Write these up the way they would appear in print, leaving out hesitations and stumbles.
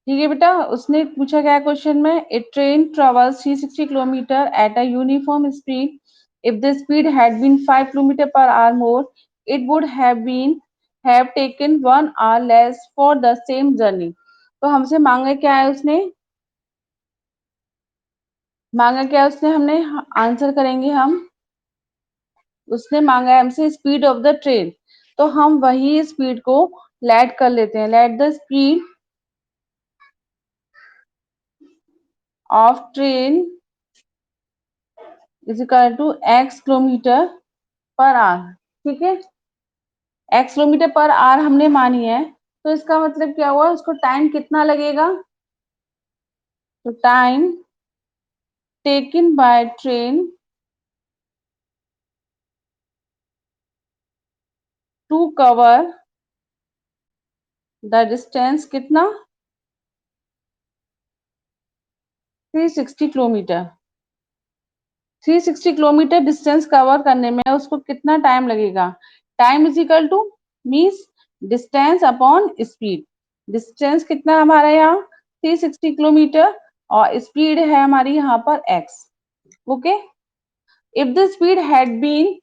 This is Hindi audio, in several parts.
ठीक है बेटा, उसने पूछा क्या क्वेश्चन में, a train travels 360 kilometre at a uniform speed, if the speed had been 5 kilometre per hour more, it would have taken 1 hour less for the same journey. तो हमसे मांगा क्या है उसने, मांगा क्या उसने, हमने आंसर करेंगे हम, उसने मांगा है हमसे स्पीड ऑफ द ट्रेन, तो हम वही स्पीड को लेट कर लेते हैं, let the speed of train is equal to x kilometre per hour. ठीक है, x किलोमीटर पर आवर हमने मानी है, तो इसका मतलब क्या हुआ, उसको टाइम कितना लगेगा, तो time taken by train to cover the distance कितना, 360 किलोमीटर। 360 किलोमीटर डिस्टेंस कवर करने में उसको कितना टाइम लगेगा, time is equal two means distance upon speed. Distance कितना हमारा यहाँ 360 किलोमीटर, और स्पीड है हमारी यहाँ पर x। Okay, if the speed had been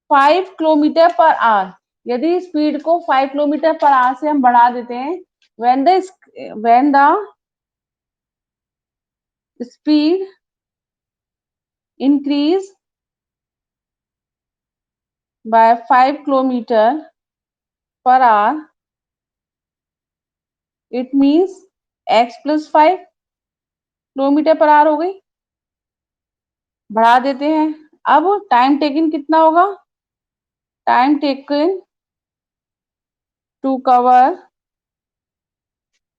5 kilometre per hour, यदि स्पीड को 5 किलोमीटर पर आवर से हम बढ़ा देते हैं, when the speed increase by 5 kilometer per hour, it means x plus 5 kilometre per our हो गई, बढ़ा देते हैं। अब टाइम टेकन कितना होगा, time taken to cover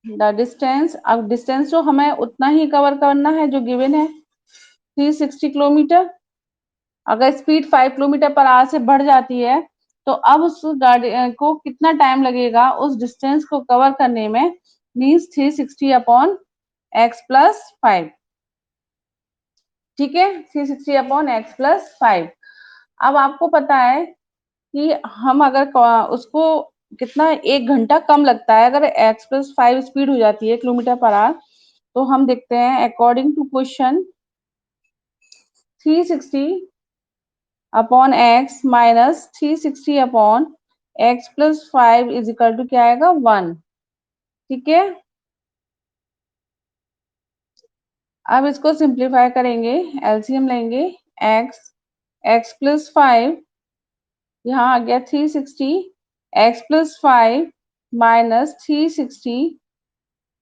the distance, अब डिस्टेंस जो हमें उतना ही कवर करना है जो गिवन है 360 किलोमीटर। अगर स्पीड 5 किलोमीटर पर आवर से बढ़ जाती है, तो अब उस गाड़ी को कितना टाइम लगेगा उस डिस्टेंस को कवर करने में, मीन्स 360 अपॉन एक्स प्लस 5। ठीक है, 360 अपॉन एक्स प्लस 5। अब आपको पता है कि हम अगर उसको कितना 1 घंटा कम लगता है अगर एक्स प्लस 5 स्पीड हो जाती है किलोमीटर पर आवर, तो हम देखते हैं according to question 360 upon x minus 360 upon x plus 5 is equal to क्या आएगा 1। ठीक है, अब इसको सिंप्लीफाई करेंगे, एलसीएम लेंगे, एक्स एक्स प्लस 5, यहाँ आ गया 360, एक्स प्लस 5 माइनस 360,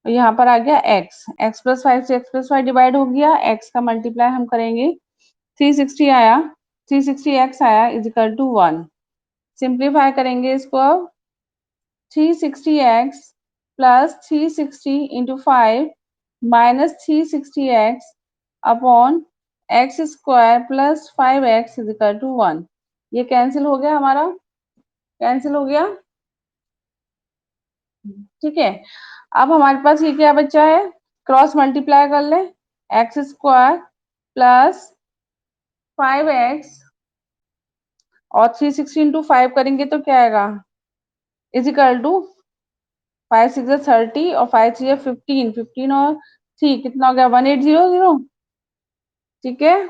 यहाँ पर आ गया एक्स, एक्स प्लस 5 से एक्स प्लस 5 डिवाइड हो गया, एक्स का मल्टीप्लाई हम करेंगे, 360 आया, 360 एक्स आया इज इक्वल टू 1। सिंप्लीफाई करेंगे इसको, अब 360x plus 360 into 5 minus 360x upon x square plus 5x is equal to 1। ये कैंसिल हो गया हमारा, कैंसिल हो गया। ठीक है, अब हमारे पास ये क्या बचा है, क्रॉस मल्टीप्लाई कर ले, एक्स स्क्वायर प्लस 5x और 360 इंटू 5 करेंगे तो क्या आएगा, इज इक्वल टू 5 6 30 और 5 3 15, 15 और 3 कितना हो गया 1800। ठीक है,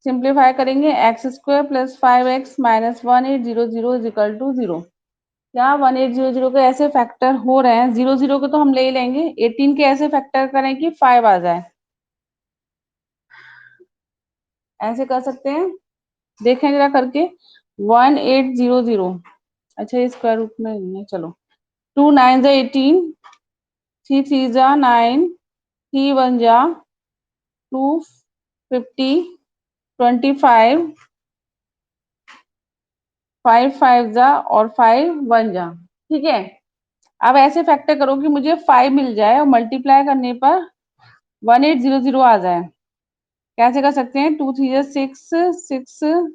सिंप्लीफाई करेंगे, x square plus 5x minus 1800 is equal to 0। क्या 1800 के ऐसे फैक्टर हो रहे हैं, 00 को तो हम ले ही लेंगे, 18 के ऐसे फैक्टर करें कि 5 आ जाए, ऐसे कर सकते हैं, देखें जरा करके। 1800, अच्छा ये स्क्वायर रूट में नहीं है, चलो 2 9 जा 18, 3 3 जा 9, 3 1 जा 250, 25, 5 5 जा और 5 1 जा। ठीक है, अब ऐसे फैक्टर करो कि मुझे 5 मिल जाए और मल्टीप्लाई करने पर 1800 आ जाए। कैसे कर सकते हैं, 2 3 जा 6, 6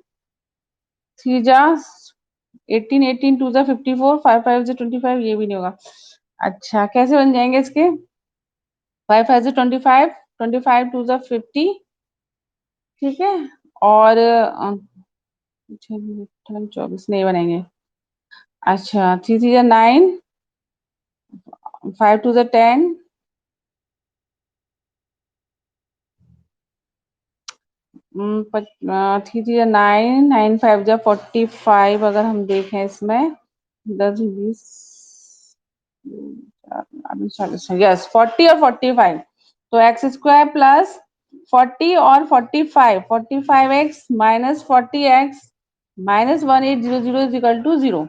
3 जा 18, 18 2 जा 54, 5 5 जा 25, ये भी नहीं होगा। अच्छा कैसे बन जाएंगे इसके, 5 5 जा 25, 25 2 जा 50। ठीक है, और 24 नहीं बनेंगे। अच्छा 3 3 जा 9, 5 2 जा 10, थ्री थ्री 9, 9 5 जा 45, अगर हम देखें इसमें 10 20 यस 40 और 45, तो एक्स स्क्वायर प्लस 40 और 45, 45x minus 40x minus 1800 is equal to 0।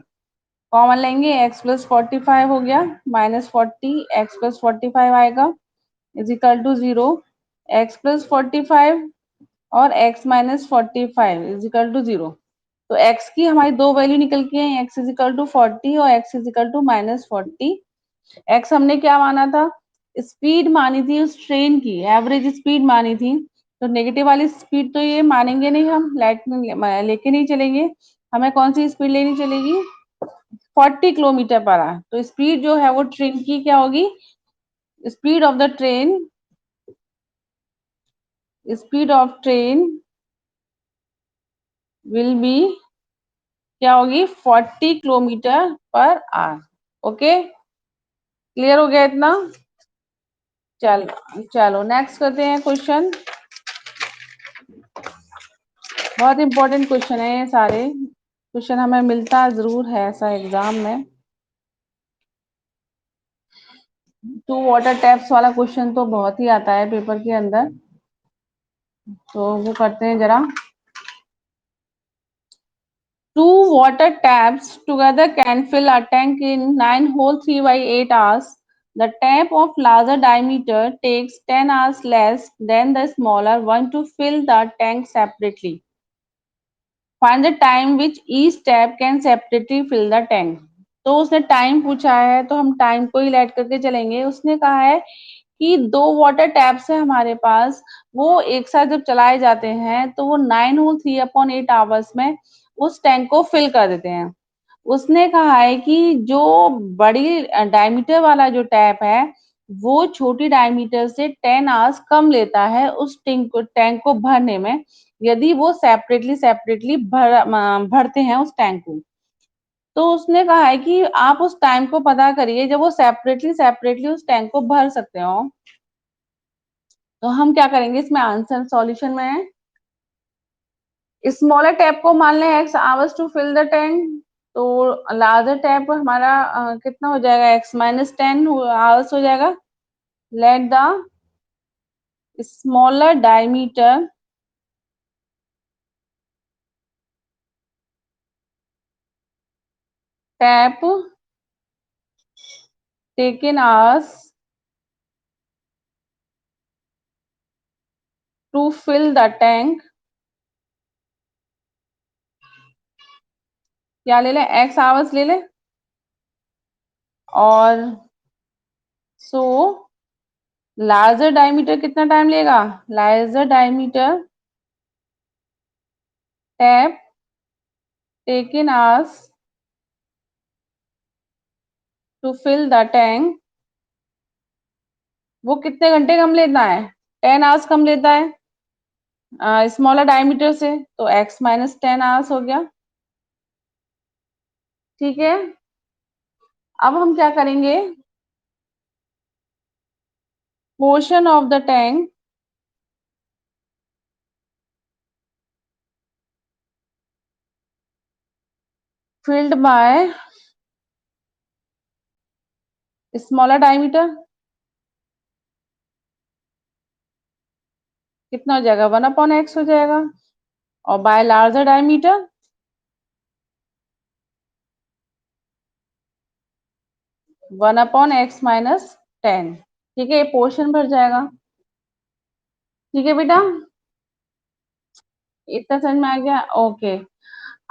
Common लेंगे, x प्लस 45 हो गया, माइनस 40 x प्लस 45 आएगा इजिकल टू 0। x प्लस 45 और x माइनस 45 इजिकल टू 0। तो x की हमारी दो वैल्यू निकल के आई, x इजिकल टू 40 और x is equal to minus 40। x हमने क्या माना था, स्पीड मानी थी उस ट्रेन की, एवरेज स्पीड मानी थी। तो नेगेटिव वाली स्पीड तो ये मानेंगे नहीं, हम लाइट में लेके नहीं चलेंगे। हमें कौन सी स्पीड लेनी चलेगी, 40 किलोमीटर पर आवर। तो स्पीड जो है वो ट्रेन की क्या होगी, speed of the train, speed of train will be क्या होगी, 40 kilometre per our. Okay, clear हो गया इतना। चलो चलो नेक्स्ट करते हैं क्वेश्चन। बहुत इंपॉर्टेंट क्वेश्चन है ये सारे क्वेश्चन, हमें मिलता जरूर है ऐसा एग्जाम में। टू वाटर टैप्स वाला क्वेश्चन तो बहुत ही आता है पेपर के अंदर, तो वो करते हैं जरा। Two water taps together can fill a tank in 9 whole 3 by 8 hours. The tap of larger diameter takes 10 hours less than the smaller one to fill the tank separately. Find the time which each tap can separately fill the tank. तो उसने टाइम पूछा है, तो हम टाइम को ही ऐड करके चलेंगे। उसने कहा है कि दो वाटर टैप्स है हमारे पास, वो एक साथ जब चलाए जाते हैं तो वो 9 होल 3/8 आवर्स में उस टैंक को फिल कर देते हैं। उसने कहा है कि जो बड़ी डायमीटर वाला जो टैप है वो छोटी डायमीटर से 10 आवर्स कम लेता है उस टैंक को भरने में, यदि वो सेपरेटली सेपरेटली भरते हैं उस टैंक को। तो उसने कहा है कि आप उस टाइम को पता करिए जब वो सेपरेटली सेपरेटली उस टैंक को भर सकते हो। तो हम क्या करेंगे, इसमें आंसर सॉल्यूशन में है, स्मॉलर टैप को मान लें x hours to fill the tank, तो लार्जर टैप हमारा कितना हो जाएगा, x माइनस 10 आवर्स हो जाएगा। Let the smaller diameter tap taken hours to fill the tank, क्या ले लें, x आवर्स ले लें, और सो लार्जर डायमीटर कितना टाइम लेगा, larger diameter tap taken hours to fill the tank, वो कितने घंटे कम लेता है, 10 आवर्स कम लेता है स्मॉलर डायमीटर से, तो x माइनस 10 आवर्स हो गया। ठीक है, अब हम क्या करेंगे, portion of the tank filled by smaller diameter कितना हो जाएगा, 1/x हो जाएगा, और bye larger diameter 1/x minus 10। ठीक है, ये पोर्शन भर जाएगा। ठीक है बेटा, इतना समझ में आ गया, ओके।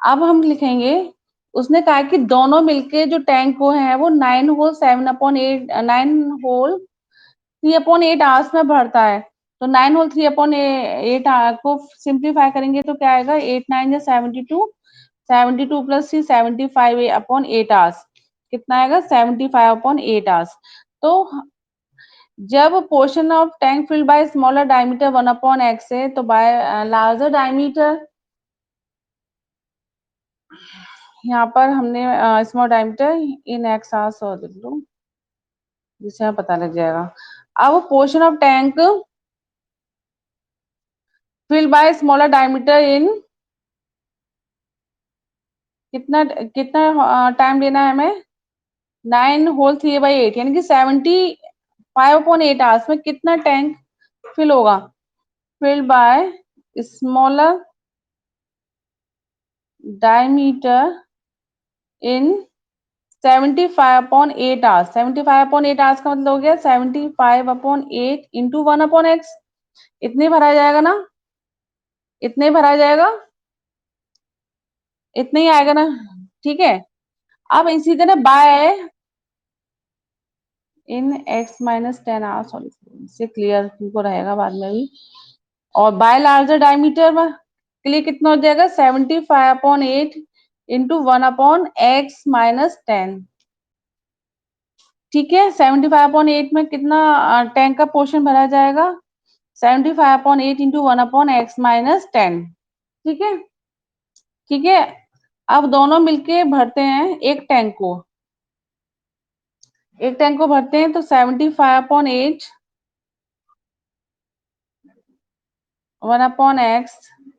अब हम लिखेंगे, उसने कहा कि दोनों मिलके जो टैंक को है वो 9 होल 7/8 में भरता है। तो 9 होल 3/8 को सिंप्लीफाई करेंगे तो क्या आएगा, 8 9 जा 72, 72 प्लस 3 75/8 कितना आएगा, 75/8। तो जब portion of tank filled by smaller diameter 1/x है, तो बाय लार्जर डायमीटर, यहाँ पर हमने small diameter in x hours और लिख लो, जिससे हमें पता लग जाएगा। अब portion of tank fill by smaller diameter in कितना कितना टाइम लेना है हमें 9 होल 3/8 यानी कि 75/8 आवर्स में कितना टैंक फिल होगा field by smaller diameter in 75/8 hours 75/8 hours का मतलब हो गया 75/8 इंटू 1/x इतने भरा जाएगा ना इतने भरा जाएगा इतने ही आएगा ना ठीक है अब इसी तरह by in x-10 hour sorry इससे क्लियर तुमको रहेगा बाद में भी और बाय लार्जर डायमीटर के लिए कितना हो जाएगा 75/8 इंटू 1/x-10 ठीक है 75/8 में कितना टैंक का पोर्शन भरा जाएगा 75/8 इंटू 1/x-10 ठीक है ठीक है अब दोनों मिलके भरते हैं एक टैंक को भरते हैं तो 75/8 1/x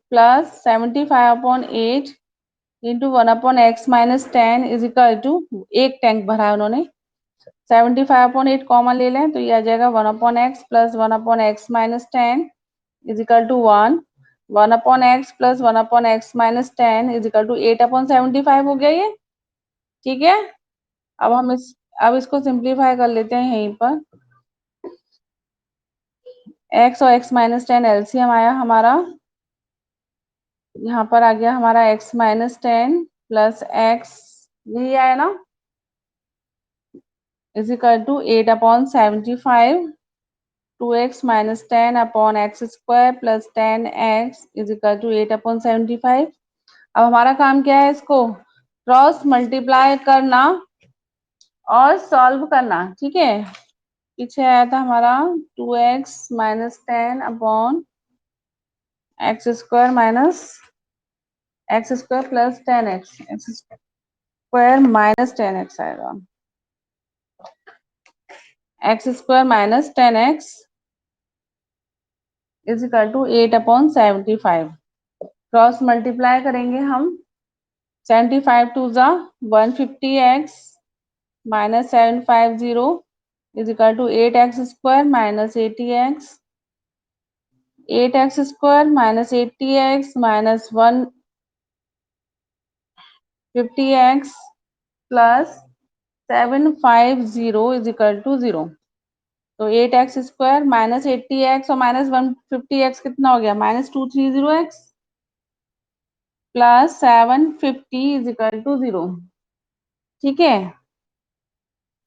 plus 75/8 into 1/x-10 is equal to एक टैंक भरा है उन्होंने 75/8 कॉमन ले लें तो ये आ जाएगा 1/x plus 1/x-10 is equal to 1/x plus 1/x-10 is equal to 8/75 हो गया ये ठीक है अब इसको सिंप्लीफाई कर लेते हैं यहीं पर x और x-10 एलसीएम आया हमारा यहाँ पर आ गया हमारा x-10 प्लस x यही आया ना is equal to 8/75 2x-10/x² plus 10x is equal to 8/75 अब हमारा काम क्या है इसको क्रॉस मल्टीप्लाई करना और सॉल्व करना ठीक है पीछे आया था हमारा 2x-10/x² plus 10x x² - 10x आएगा x² - 10x is equal to 8/75 cross multiply करेंगे हम 75 टू ज़ा 150x minus 750 is equal to 8x² minus 80x 8x² minus 80x minus 150x plus 750 is equal to 0 तो 8x² माइनस 80x और माइनस 150x कितना हो गया -230x plus 750 is equal to 0 ठीक है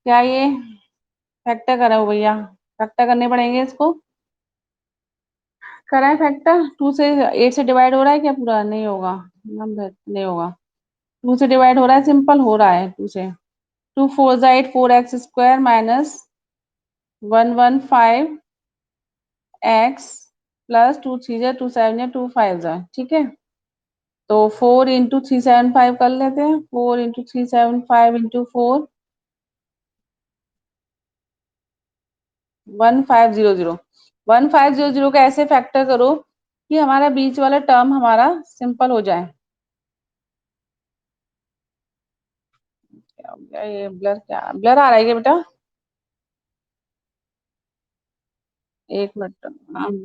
क्या ये फैक्टर करो भैया फैक्टर करने पड़ेंगे इसको कराएं फैक्टर 2 से 8 से डिवाइड हो रहा है क्या पूरा नहीं होगा नहीं होगा 2 से डिवाइड हो रहा है सिंपल हो रहा है 2 से 2 4 जा 8 4x² माइनस 115 एक्स प्लस 2 3 जा 2 7 जा 2 5 जा ठीक है तो 4 × 375 कर लेते हैं 4 × 375 × 4 1500 1500 का ऐसे फैक्टर करो कि हमारा बीच वाला टर्म हमारा सिंपल हो जाए क्या हो गया ये ब्लर आ रहा है क्या बेटा एक मिनट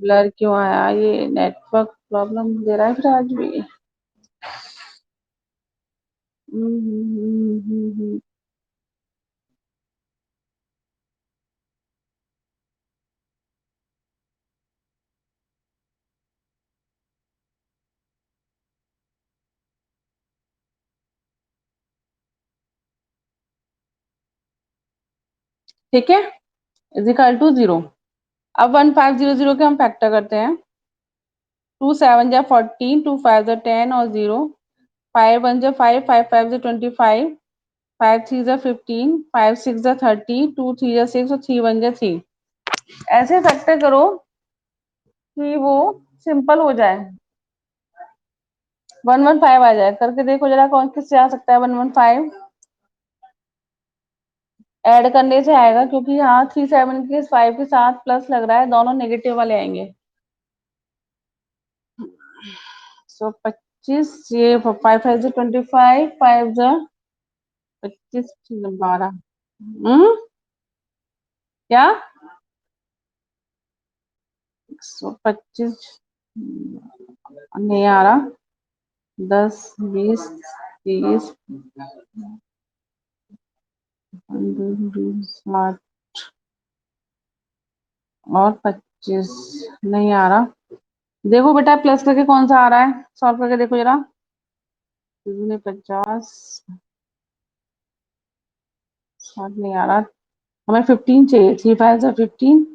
ब्लर क्यों आया ये नेटवर्क प्रॉब्लम दे रहा है फिर आज भी ठीक है इज इक्वल टू 0 अब 1500 के हम फैक्टर करते हैं 2 7 जा 14 2 5 जा 10 और 0 5 1 जा 5 5 5 जा 25 5 3 जा 15 5 6 जा 30 2 3 जा 6 और 3 1 जा 3 ऐसे फैक्टर करो कि वो सिंपल हो जाए 115 आ जाए करके देखो जरा कौन किससे आ सकता है 115 ऐड करने से आएगा क्योंकि यहाँ 3 7 के 5 के साथ प्लस लग रहा है दोनों नेगेटिव वाले आएंगे 125, ये 5 5 25, 5 12। क्या? 125 नहीं आ रहा। 10 20 30 60 और 25 नहीं आ रहा। देखो बेटा प्लस करके कौन सा आ रहा है, सॉल्व करके देखो जरा। 50 60 नहीं आ रहा। हमें 15 चाहिए, 3 5 15।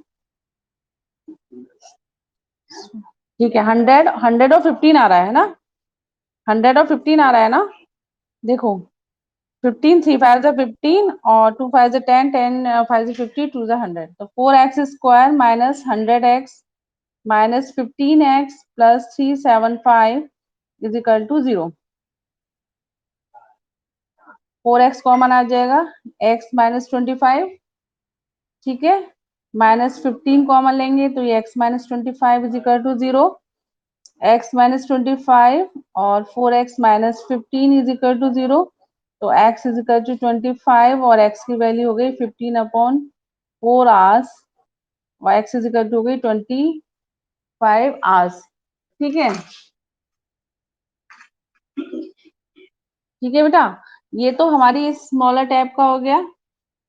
ठीक है, 100 और 15 आ रहा है ना, 100 और 15 आ रहा है ना। देखो 15, 3 5 15 और 2 5 10, 10 5 50, 2 100, तो 4x² minus 100x minus 15x plus 375 is equal to 0। 4x common आ जाएगा, x माइनस 25, ठीक है, माइनस 15 कॉमन लेंगे तो ये x minus 25 is equal to 0। x minus 25 और 4x minus 15 is equal to 0। तो x इज इक्वल टू 25 और x की वैल्यू हो गई 15/4 आवर्स और x इज इक्वल टू हो गई 25 आवर्स। ठीक है, ठीक है बेटा, ये तो हमारी स्मॉलर टैप का हो गया।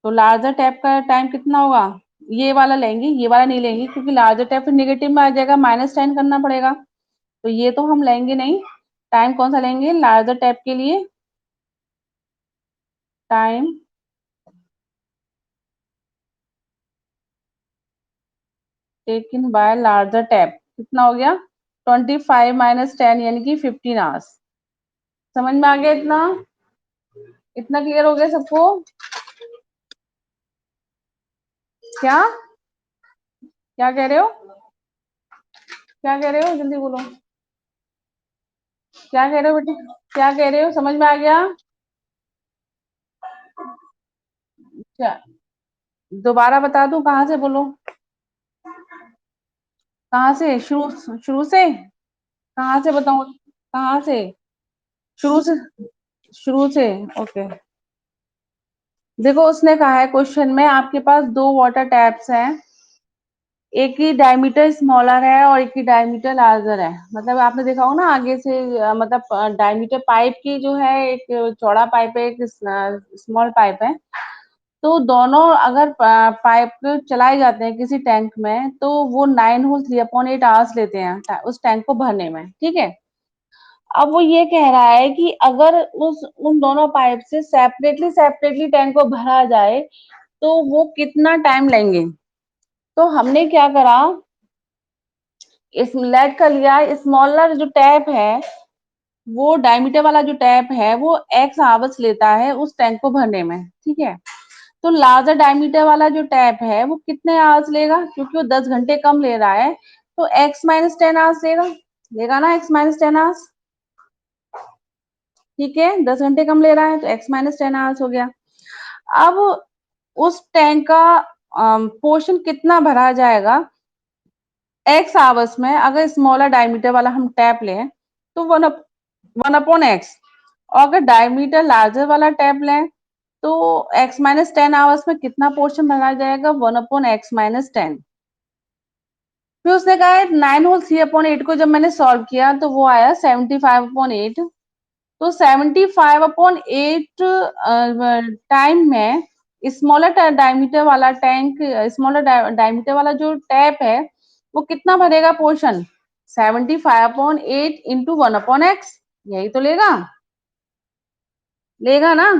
तो लार्जर टैप का टाइम कितना होगा, ये वाला लेंगे, ये वाला नहीं लेंगे क्योंकि लार्जर टैप फिर निगेटिव में आ जाएगा, -10 करना पड़ेगा, तो ये तो हम लेंगे नहीं। टाइम कौन सा लेंगे लार्जर टैप के लिए, time taken bye larger tap कितना हो गया, 25 - 10 यानी कि 15 आवर्स। समझ में आ गया इतना, इतना क्लियर हो गया सबको? क्या क्या कह रहे हो, क्या कह रहे हो, जल्दी बोलो, क्या कह रहे हो बेटी, क्या कह रहे हो, समझ में आ गया? क्या दोबारा बता दूं, कहाँ से बोलो, कहाँ से, शुरू शुरू से, कहाँ से बताऊं, कहाँ से, शुरू से, शुरू से, ओके। देखो उसने कहा है क्वेश्चन में आपके पास दो वाटर टैप्स हैं, एक की डायमीटर स्मॉलर है और एक की डायमीटर लार्जर है। मतलब आपने देखा होगा ना आगे से, मतलब डायमीटर पाइप की जो है, एक चौड़ा पाइप है, एक स्मॉल पाइप है। तो दोनों अगर पाइप चलाए जाते हैं किसी टैंक में तो वो 9 होल 3/8 लेते हैं उस टैंक को भरने में, ठीक है। अब वो ये कह रहा है कि अगर उस उन दोनों पाइप से सेपरेटली सेपरेटली टैंक को भरा जाए तो वो कितना टाइम लेंगे। तो हमने क्या करा, इस लेड का लिया, स्मॉलर जो टैप है, वो डायमीटर वाला जो टैप है वो एक्स आवर्स लेता है उस टैंक को भरने में, ठीक है। तो लार्जर डायमीटर वाला जो टैप है वो कितने आवर्स लेगा, क्योंकि वो 10 घंटे कम ले रहा है, तो x - 10 आवर्स लेगा, लेगा ना x - 10 आवर्स, ठीक है, 10 घंटे कम ले रहा है तो x - 10 आवर्स हो गया। अब उस टैंक का पोर्शन कितना भरा जाएगा एक्स आवर्स में, अगर स्मॉलर डायमीटर वाला हम टैप लें तो 1/x, और अगर डायमीटर लार्जर वाला टैप लें तो x - 10 आवर्स में कितना पोर्शन भरा जाएगा, 1/x - 10। फिर उसने कहा है 9 होल 3/8 को जब मैंने सॉल्व किया तो वो आया 75/8। तो 75/8 टाइम में स्मॉलर डायमीटर वाला टैंक, स्मॉलर डायमीटर वाला जो टैप है वो कितना भरेगा पोर्शन, 75/8 इंटू 1/x, यही तो लेगा, लेगा ना,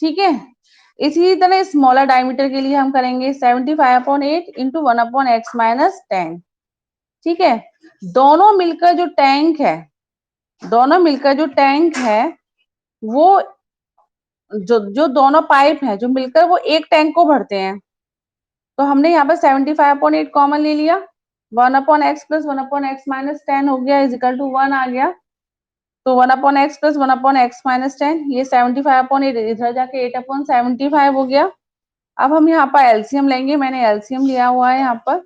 ठीक है। इसी तरह स्मॉलर डायमीटर के लिए हम करेंगे 75/8 इंटू 1/x - 10, ठीक है। दोनों मिलकर जो टैंक है, दोनों मिलकर जो टैंक है वो, जो जो दोनों पाइप है जो मिलकर वो एक टैंक को भरते हैं, तो हमने यहाँ पर 75/8 कॉमन ले लिया, 1/x प्लस 1/x - 10 हो गया इज इक्वल टू 1 आ गया। तो 1/x प्लस 1/x - 10, ये 75/8 इधर जाके 8/75 हो गया। अब हम यहाँ पर एलसीएम लेंगे, मैंने एलसीएम लिया हुआ है यहाँ पर,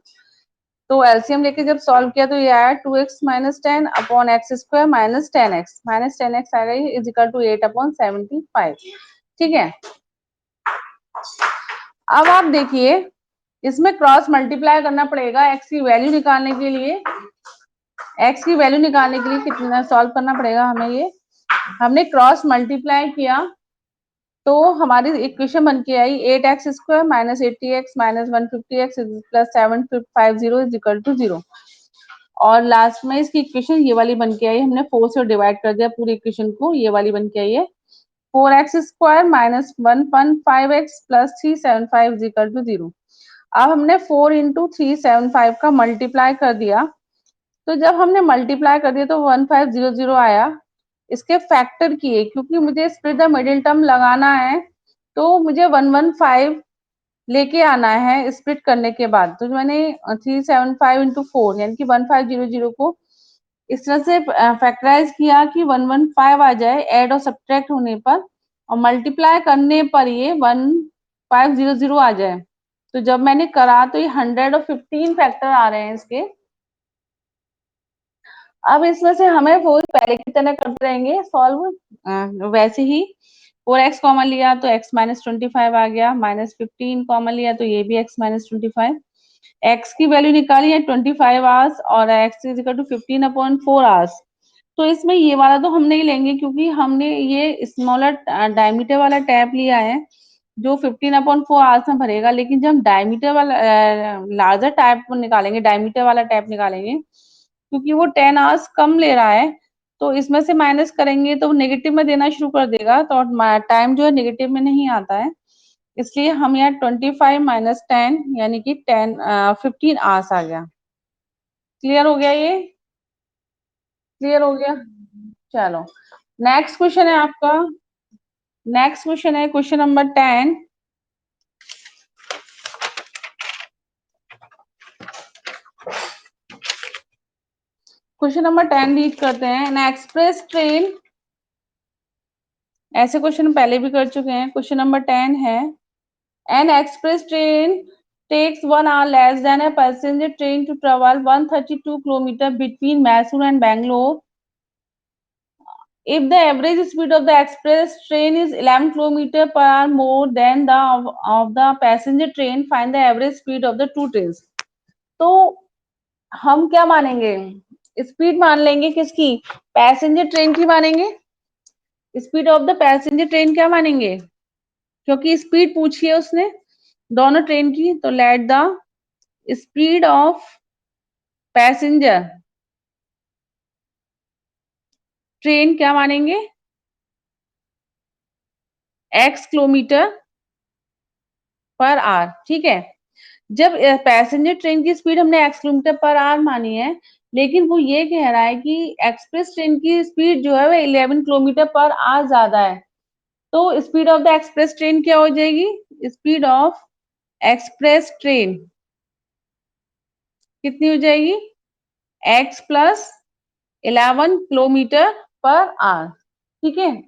तो एलसीएम लेके जब सॉल्व किया तो ये आया 2x minus 10 upon x square minus 10x आएगा, ये इज इक्वल टू 8 अपॉन 75। ठीक है, अब आप देखिए इसमें क्रॉस मल्टीप्लाई करना पड़ेगा एक्स की वैल्यू निकालने के लिए। एक्स की वैल्यू निकालने के लिए कितना सॉल्व करना पड़ेगा हमें, ये हमने क्रॉस मल्टीप्लाई किया तो हमारी इक्वेशन बन के आई 8x square minus 80x minus 150x plus 750 is equal to 0। और लास्ट में इसकी इक्वेशन ये वाली बन के आई, हमने 4 से डिवाइड कर दिया पूरी इक्वेशन को, ये वाली बन के आई है 4x square minus 1.5x plus 375 is equal to 0। अब हमने 4 इंटू 375 का मल्टीप्लाई कर दिया, तो जब हमने मल्टीप्लाई कर दिया तो 1500 आया। इसके फैक्टर किए क्योंकि मुझे स्प्लिट द मिडिल टर्म लगाना है, तो मुझे 115 लेके आना है स्प्लिट करने के बाद। तो मैंने 375 इंटू 4 यानी कि 1500 को इस तरह से फैक्टराइज किया कि 115 आ जाए ऐड और सब्ट्रैक्ट होने पर, और मल्टीप्लाई करने पर ये 1500 आ जाए। तो जब मैंने करा तो ये 115 फैक्टर आ रहे हैं इसके। अब इसमें से हमें वो पहले की तरह करते रहेंगे सॉल्व, वैसे ही 4x कॉमन लिया तो x माइनस 25 आ गया, माइनस 15 कॉमन लिया तो ये भी x माइनस 25। x की वैल्यू निकाली है 25 आवर्स और x is equal to 15 upon 4 hours. तो इसमें ये वाला तो हम नहीं लेंगे क्योंकि हमने ये स्मॉलर डायमीटर वाला टैप लिया है जो 15 अपॉन 4 आवर्स में भरेगा। लेकिन जब हम डायमीटर वाला लार्जर टैप निकालेंगे, डायमीटर वाला टैप निकालेंगे, क्योंकि वो 10 आवर्स कम ले रहा है, तो इसमें से माइनस करेंगे तो नेगेटिव में देना शुरू कर देगा, तो टाइम जो है नेगेटिव में नहीं आता है। इसलिए हम यहाँ 25 माइनस 10 यानी कि 15 आवर्स आ गया। क्लियर हो गया ये? क्लियर हो गया? चलो नेक्स्ट क्वेश्चन है आपका। नेक्स्ट क्वेश्चन है question number 10। Question number 10 read करते हैं। एन एक्सप्रेस ट्रेन, ऐसे क्वेश्चन पहले भी कर चुके हैं। क्वेश्चन नंबर 10 है N express train takes 1 hour less than a passenger train to travel 132 kilometers between Mysore and Bangalore. If the average speed of the express train is 11 kilometers per hour more than the of the passenger train, find the average speed of the two trains. तो हम क्या मानेंगे? स्पीड मान लेंगे किसकी? पैसेंजर ट्रेन की मानेंगे। Speed of the passenger train क्या मानेंगे? क्योंकि स्पीड पूछी है उसने दोनों ट्रेन की, तो late the speed of passenger train क्या मानेंगे? x kilometre per hour. ठीक है, जब पैसेंजर ट्रेन की स्पीड हमने x किलोमीटर पर आवर मानी है, लेकिन वो ये कह रहा है कि एक्सप्रेस ट्रेन की स्पीड जो है वो 11 किलोमीटर पर आवर ज्यादा है, तो speed of the express train क्या हो जाएगी? स्पीड ऑफ एक्सप्रेस ट्रेन कितनी हो जाएगी? x plus 11 kilometre per hour. ठीक है,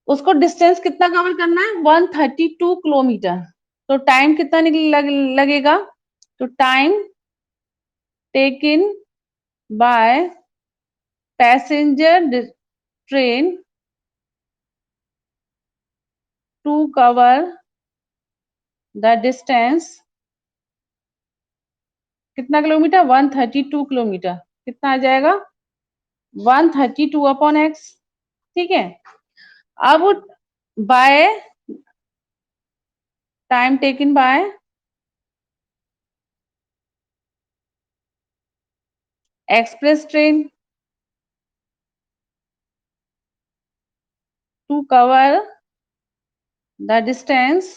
उसको डिस्टेंस कितना कवर करना है? 132 किलोमीटर। तो टाइम कितना लगेगा? तो time taken by passenger train to cover the distance कितना किलोमीटर? 132 किलोमीटर। कितना आ जाएगा? 132 अपॉन एक्स। ठीक है, अब by time taken by express train to cover the distance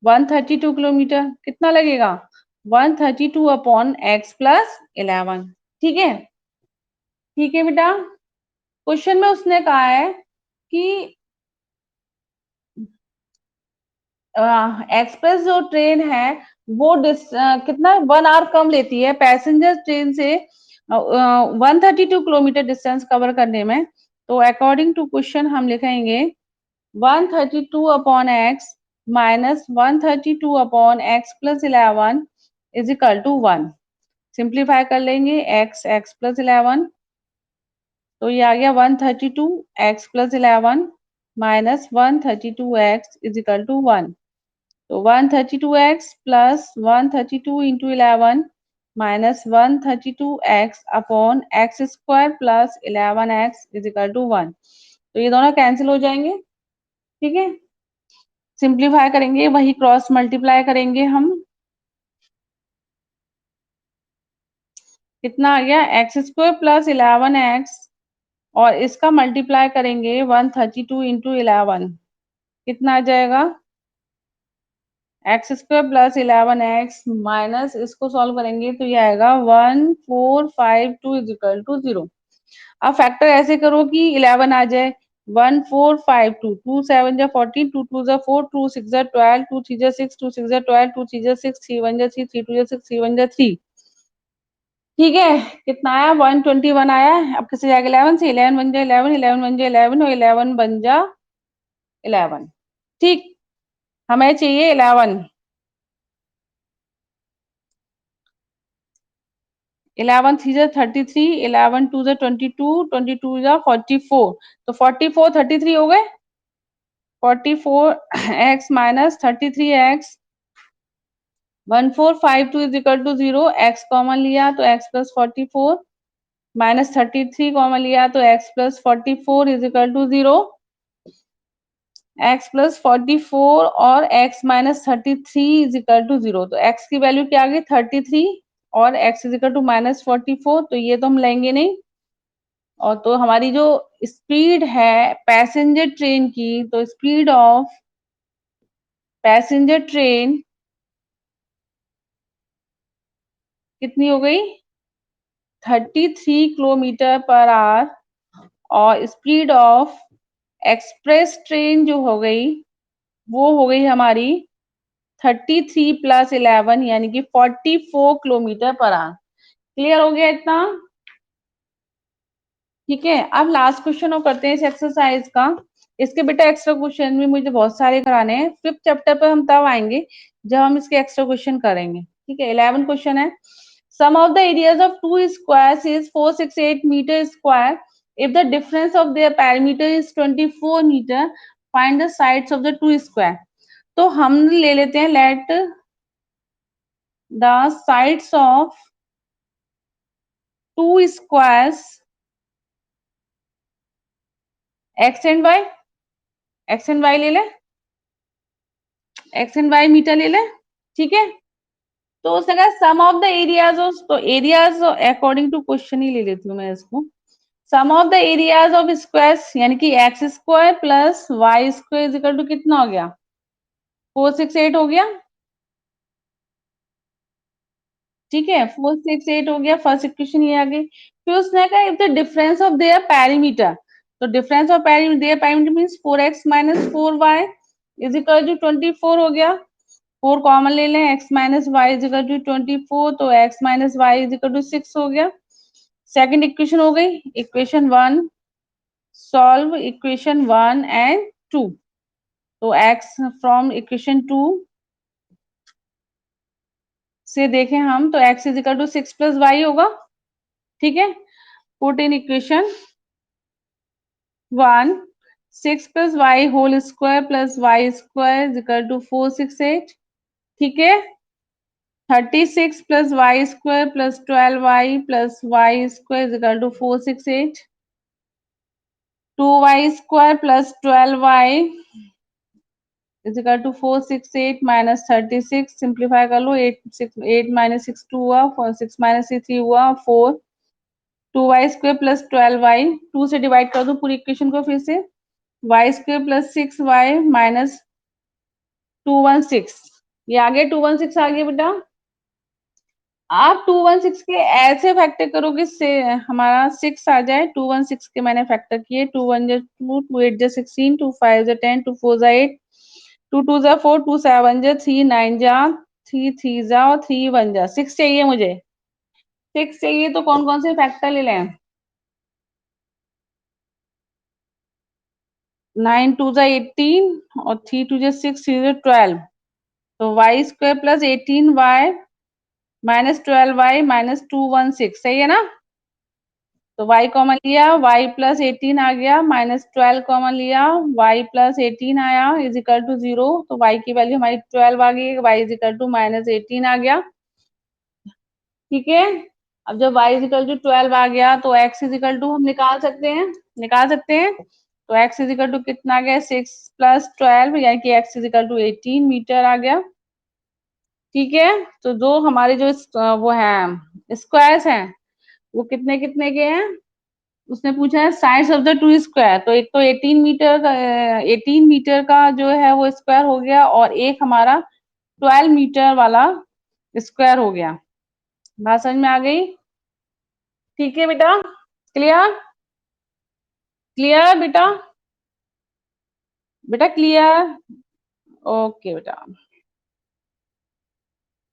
132 kilometre कितना लगेगा? 132 अपॉन एक्स प्लस 11। ठीक है, ठीक है बेटा। क्वेश्चन में उसने कहा है कि एक्सप्रेस जो ट्रेन है वो कितना 1 आवर कम लेती है पैसेंजर ट्रेन से 132 किलोमीटर डिस्टेंस कवर करने में। तो अकॉर्डिंग टू क्वेश्चन हम लिखेंगे 132 upon x minus 132 upon x plus 11 is equal to 1। Simplify कर लेंगे, एक्स प्लस 11, तो ये आ गया 132 x plus 11 minus 132 x is equal to 1। तो 132 x plus 132 into 11 minus 132 x upon x square plus 11 x is equal to 1। तो ये दोनों कैंसिल हो जाएंगे, ठीक है। सिंप्लीफाई करेंगे, वही क्रॉस मल्टीप्लाई करेंगे हम, कितना आ गया एक्स स्क्वायर प्लस 11 एक्स, और इसका मल्टीप्लाई करेंगे 132 इंटू 11, कितना आ जाएगा x square plus 11 x minus इसको सॉल्व करेंगे तो ये आएगा 1452 इज इक्वल टू 0। अब फैक्टर ऐसे करो कि 11 आ जाए, 1452, 2 7 जा 14, 2 2 जा 4, 2 6 जा 12, 2 3 जा 6, 2 6 जा 12, 2 3 जा 6, 3 1 जा 3, 3 2 जा 6, 3 1 जा 3, ठीक है। कितना आया 121 आया। अब किसे जाएगा 11 से, 11 बन जाए 11, 11 बन जाए 11 और 11 बन जा 11, ठीक। हमें चाहिए 11, 11 3 जा 33, 11 2 जा 22, 22 जा 44, तो 44 33 हो गए, 44 x minus 33 x 1452 is equal to 0, x common लिया तो एक्स प्लस 44 माइनस 33 कॉमन लिया तो x plus 44 is equal to 0, x plus 44 और x minus 33 is equal to 0। तो एक्स की वैल्यू क्या आ गई 33 और x is equal to minus 44, तो ये तो हम लेंगे नहीं। और तो हमारी जो स्पीड है पैसेंजर ट्रेन की, तो स्पीड ऑफ पैसेंजर ट्रेन कितनी हो गई 33 किलोमीटर पर आवर, और स्पीड ऑफ एक्सप्रेस ट्रेन जो हो गई वो हो गई हमारी 33 प्लस 11 यानी कि 44 किलोमीटर पर आवर। क्लियर हो गया इतना, ठीक है। अब लास्ट क्वेश्चन और करते हैं इस एक्सरसाइज का। इसके बेटा एक्स्ट्रा क्वेश्चन भी मुझे बहुत सारे कराने हैं, 5th चैप्टर पर हम तब आएंगे जब हम इसके एक्स्ट्रा क्वेश्चन करेंगे, ठीक है। 11 क्वेश्चन है, sum of the areas of two squares is 468 metre square, if the difference of their perimeter is 24 metre, find the sides of the two square. तो हम ले लेते हैं, let the sides of two squares x and y, x and y ले ले, एक्स एंड वाई मीटर ले ले, ठीक है। तो उसने कहा sum of the areas of, तो एरियाज अकॉर्डिंग टू क्वेश्चन ही ले लेती हूँ मैं इसको। Sum of the areas of squares यानी कि x square plus y square is equal to कितना हो गया 468 हो गया, ठीक है। 468 हो गया, फर्स्ट इक्वेशन ये आ गई। फिर उसने कहा if the difference of their perimeter, तो difference of perimeter their perimeter means 4x minus 4y is equal to 24 हो गया। 4 कॉमन ले लें, x minus y is equal to 24, तो x minus y is equal to 6 हो गया। सेकंड इक्वेशन हो गई, इक्वेशन 1, सॉल्व इक्वेशन 1 एंड 2। तो x फ्रॉम इक्वेशन 2 से देखें हम तो x is equal to 6 plus y होगा, ठीक है। Put in equation 1, 6 plus y whole square plus y square is equal to 468, ठीक है। 36 plus y square plus 12y प्लस y square is equal to 468, 2y square plus 12y is equal to 468 minus 36, simplify कर लो, 8 माइनस 6 2 हुआ, 6 माइनस 3 हुआ 4, 2y स्क्वायर प्लस 12y, 2 से डिवाइड कर दो पूरी इक्वेशन को, फिर से Y square plus 6y minus 216, ये आगे 216 आ गया बेटा। आप 216 के ऐसे फैक्टर करोगे से हमारा 6 आ जाए, 216 के मैंने फैक्टर किए, 2 1 जा 2, 2 8 जा 16, 2 5 जा 10, 2 4 जा 8, 2 2 जा 4, 2 7 जा 3, 9 जा 3, 3 जा और 3 1 जा 6 चाहिए मुझे, 6 चाहिए। तो कौन कौन से फैक्टर ले लें, 9 2 जा 18 और 3 2 जा 6 3 जा 12, तो y square plus 18y minus 12y minus 216, सही है ना। तो y कॉमन लिया, y प्लस 18 आ गया, माइनस 12 कॉमन लिया, y प्लस 18 आया इज इक्वल टू 0, तो y की वैल्यू हमारी 12 आ गई, y is equal to minus 18 आ गया। ठीक है, अब जब y इज इक्वल टू 12 आ गया तो x इज इक्वल टू हम निकाल सकते हैं, तो x इज इक्वल टू कितना आ गया, 6 प्लस 12 यानी कि x is equal to 18 metre आ गया। ठीक है, तो जो हमारे जो वो है स्क्वायर्स हैं वो कितने कितने के हैं, उसने पूछा है sides of the two square, तो एक तो 18 मीटर का 18 मीटर का जो है वो स्क्वायर हो गया, और एक हमारा 12 मीटर वाला स्क्वायर हो गया। बात समझ में आ गई। ठीक है बेटा, क्लियर क्लियर बेटा, बेटा क्लियर, ओके बेटा।